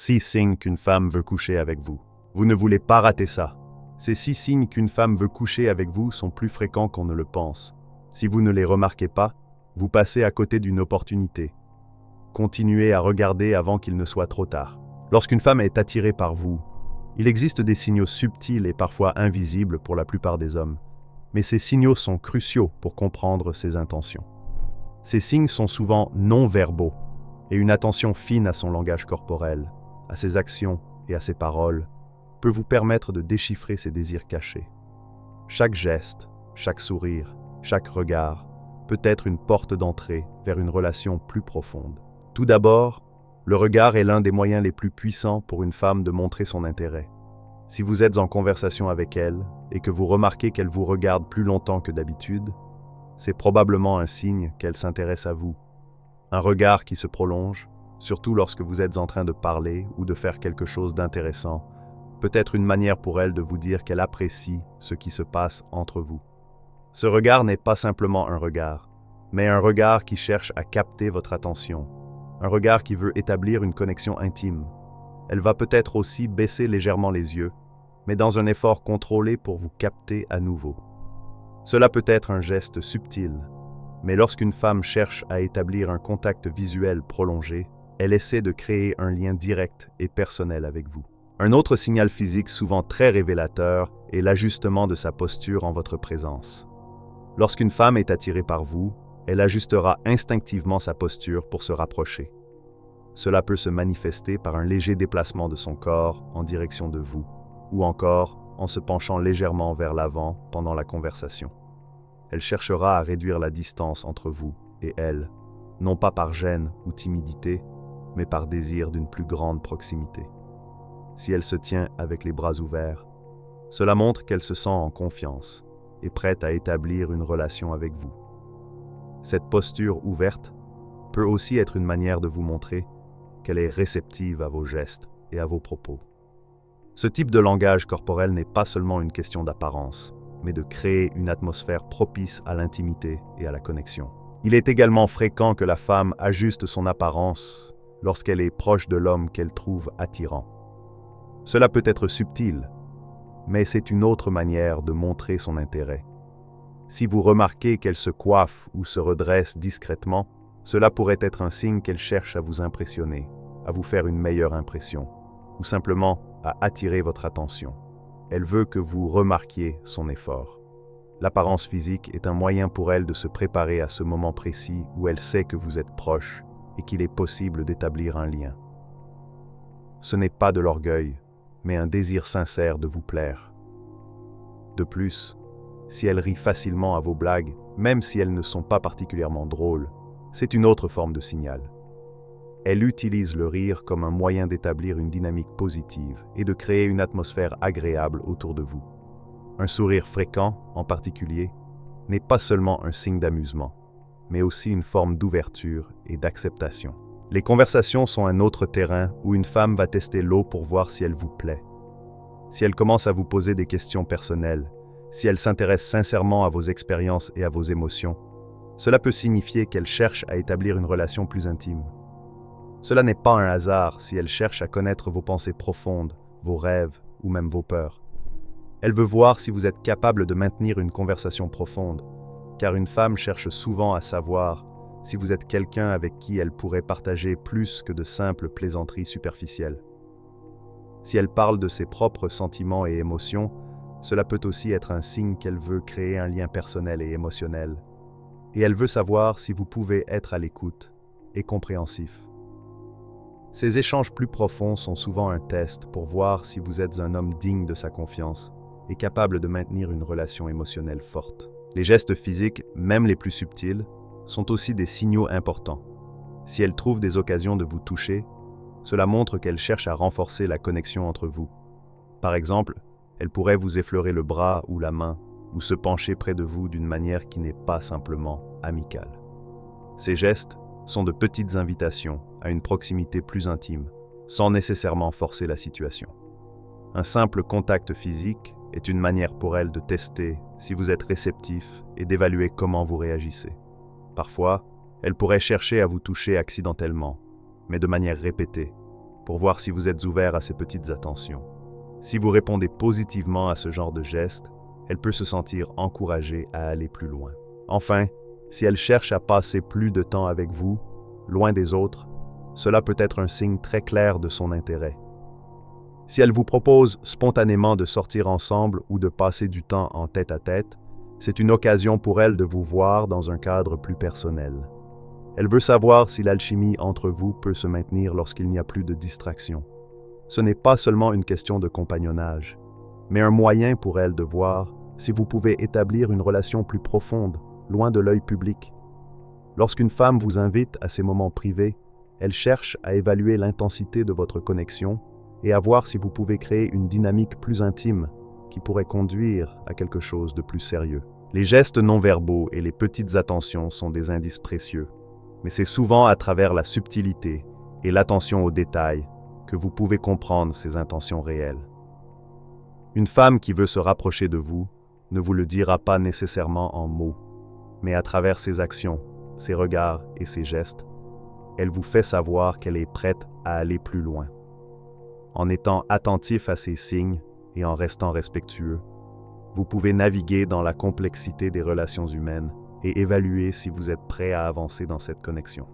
6 signes qu'une femme veut coucher avec vous. Vous ne voulez pas rater ça. Ces 6 signes qu'une femme veut coucher avec vous sont plus fréquents qu'on ne le pense. Si vous ne les remarquez pas, vous passez à côté d'une opportunité. Continuez à regarder avant qu'il ne soit trop tard. Lorsqu'une femme est attirée par vous, il existe des signaux subtils et parfois invisibles pour la plupart des hommes, mais ces signaux sont cruciaux pour comprendre ses intentions. Ces signes sont souvent non-verbaux, et une attention fine à son langage corporel, à ses actions et à ses paroles, peut vous permettre de déchiffrer ses désirs cachés. Chaque geste, chaque sourire, chaque regard peut être une porte d'entrée vers une relation plus profonde. Tout d'abord, le regard est l'un des moyens les plus puissants pour une femme de montrer son intérêt. Si vous êtes en conversation avec elle et que vous remarquez qu'elle vous regarde plus longtemps que d'habitude, c'est probablement un signe qu'elle s'intéresse à vous. Un regard qui se prolonge, surtout lorsque vous êtes en train de parler ou de faire quelque chose d'intéressant, peut être une manière pour elle de vous dire qu'elle apprécie ce qui se passe entre vous. Ce regard n'est pas simplement un regard, mais un regard qui cherche à capter votre attention, un regard qui veut établir une connexion intime. Elle va peut-être aussi baisser légèrement les yeux, mais dans un effort contrôlé pour vous capter à nouveau. Cela peut être un geste subtil, mais lorsqu'une femme cherche à établir un contact visuel prolongé, elle essaie de créer un lien direct et personnel avec vous. Un autre signal physique souvent très révélateur est l'ajustement de sa posture en votre présence. Lorsqu'une femme est attirée par vous, elle ajustera instinctivement sa posture pour se rapprocher. Cela peut se manifester par un léger déplacement de son corps en direction de vous, ou encore en se penchant légèrement vers l'avant pendant la conversation. Elle cherchera à réduire la distance entre vous et elle, non pas par gêne ou timidité, mais par désir d'une plus grande proximité. Si elle se tient avec les bras ouverts, cela montre qu'elle se sent en confiance et prête à établir une relation avec vous. Cette posture ouverte peut aussi être une manière de vous montrer qu'elle est réceptive à vos gestes et à vos propos. Ce type de langage corporel n'est pas seulement une question d'apparence, mais de créer une atmosphère propice à l'intimité et à la connexion. Il est également fréquent que la femme ajuste son apparence lorsqu'elle est proche de l'homme qu'elle trouve attirant. Cela peut être subtil, mais c'est une autre manière de montrer son intérêt. Si vous remarquez qu'elle se coiffe ou se redresse discrètement, cela pourrait être un signe qu'elle cherche à vous impressionner, à vous faire une meilleure impression, ou simplement à attirer votre attention. Elle veut que vous remarquiez son effort. L'apparence physique est un moyen pour elle de se préparer à ce moment précis où elle sait que vous êtes proche et qu'il est possible d'établir un lien. Ce n'est pas de l'orgueil, mais un désir sincère de vous plaire. De plus, si elle rit facilement à vos blagues, même si elles ne sont pas particulièrement drôles, c'est une autre forme de signal. Elle utilise le rire comme un moyen d'établir une dynamique positive et de créer une atmosphère agréable autour de vous. Un sourire fréquent, en particulier, n'est pas seulement un signe d'amusement, mais aussi une forme d'ouverture et d'acceptation. Les conversations sont un autre terrain où une femme va tester l'eau pour voir si elle vous plaît. Si elle commence à vous poser des questions personnelles, si elle s'intéresse sincèrement à vos expériences et à vos émotions, cela peut signifier qu'elle cherche à établir une relation plus intime. Cela n'est pas un hasard si elle cherche à connaître vos pensées profondes, vos rêves ou même vos peurs. Elle veut voir si vous êtes capable de maintenir une conversation profonde, car une femme cherche souvent à savoir si vous êtes quelqu'un avec qui elle pourrait partager plus que de simples plaisanteries superficielles. Si elle parle de ses propres sentiments et émotions, cela peut aussi être un signe qu'elle veut créer un lien personnel et émotionnel. Et elle veut savoir si vous pouvez être à l'écoute et compréhensif. Ces échanges plus profonds sont souvent un test pour voir si vous êtes un homme digne de sa confiance et capable de maintenir une relation émotionnelle forte. Les gestes physiques, même les plus subtils, sont aussi des signaux importants. Si elle trouve des occasions de vous toucher, cela montre qu'elle cherche à renforcer la connexion entre vous. Par exemple, elle pourrait vous effleurer le bras ou la main, ou se pencher près de vous d'une manière qui n'est pas simplement amicale. Ces gestes sont de petites invitations à une proximité plus intime, sans nécessairement forcer la situation. Un simple contact physique est une manière pour elle de tester si vous êtes réceptif et d'évaluer comment vous réagissez. Parfois, elle pourrait chercher à vous toucher accidentellement, mais de manière répétée, pour voir si vous êtes ouvert à ces petites attentions. Si vous répondez positivement à ce genre de geste, elle peut se sentir encouragée à aller plus loin. Enfin, si elle cherche à passer plus de temps avec vous, loin des autres, cela peut être un signe très clair de son intérêt. Si elle vous propose spontanément de sortir ensemble ou de passer du temps en tête-à-tête, c'est une occasion pour elle de vous voir dans un cadre plus personnel. Elle veut savoir si l'alchimie entre vous peut se maintenir lorsqu'il n'y a plus de distraction. Ce n'est pas seulement une question de compagnonnage, mais un moyen pour elle de voir si vous pouvez établir une relation plus profonde, loin de l'œil public. Lorsqu'une femme vous invite à ces moments privés, elle cherche à évaluer l'intensité de votre connexion et à voir si vous pouvez créer une dynamique plus intime qui pourrait conduire à quelque chose de plus sérieux. Les gestes non verbaux et les petites attentions sont des indices précieux, mais c'est souvent à travers la subtilité et l'attention aux détails que vous pouvez comprendre ses intentions réelles. Une femme qui veut se rapprocher de vous ne vous le dira pas nécessairement en mots, mais à travers ses actions, ses regards et ses gestes, elle vous fait savoir qu'elle est prête à aller plus loin. En étant attentif à ces signes et en restant respectueux, vous pouvez naviguer dans la complexité des relations humaines et évaluer si vous êtes prêt à avancer dans cette connexion.